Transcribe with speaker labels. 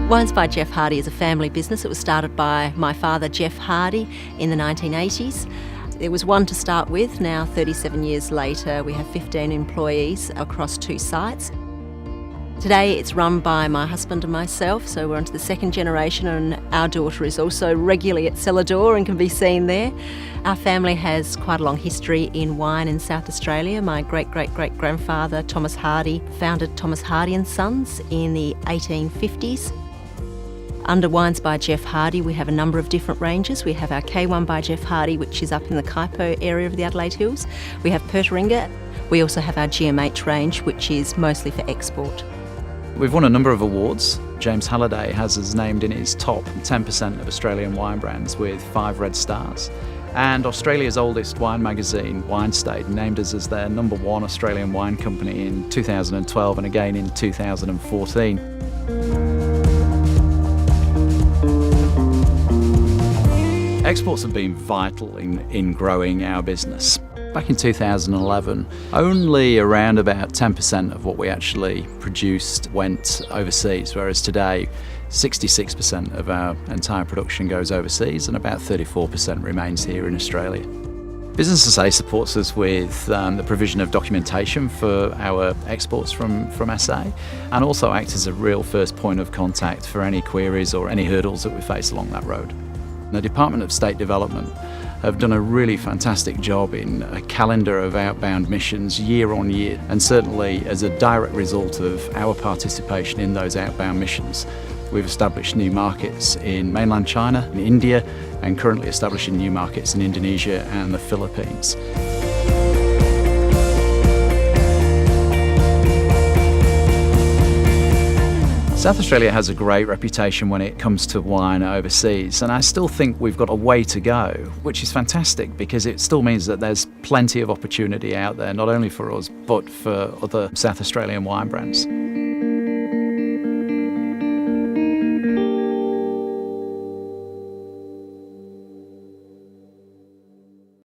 Speaker 1: Wines by Geoff Hardy is a family business. It was started by my father, Geoff Hardy, in the 1980s. It was one to start with. Now, 37 years later, we have 15 employees across 2 sites. Today it's run by my husband and myself, so we're on to the second generation, and our daughter is also regularly at cellar door and can be seen there. Our family has quite a long history in wine in South Australia. My great-great-great-grandfather, Thomas Hardy, founded Thomas Hardy and Sons in the 1850s. Under Wines by Geoff Hardy, we have a number of different ranges. We have our K1 by Geoff Hardy, which is up in the Kaipo area of the Adelaide Hills. We have Pertaringa. We also have our GMH range, which is mostly for export.
Speaker 2: We've won a number of awards. James Halliday has us named in his top 10% of Australian wine brands with 5 red stars. And Australia's oldest wine magazine, Wine State, named us as their #1 Australian wine company in 2012 and again in 2014. Exports have been vital in growing our business. Back in 2011, only around about 10% of what we actually produced went overseas, whereas today 66% of our entire production goes overseas and about 34% remains here in Australia. Business SA supports us with the provision of documentation for our exports from SA, and also acts as a real first point of contact for any queries or any hurdles that we face along that road. The Department of State Development have done a really fantastic job in a calendar of outbound missions year on year, and certainly as a direct result of our participation in those outbound missions, we've established new markets in mainland China, in India, and currently establishing new markets in Indonesia and the Philippines. South Australia has a great reputation when it comes to wine overseas, and I still think we've got a way to go, which is fantastic because it still means that there's plenty of opportunity out there, not only for us, but for other South Australian wine brands.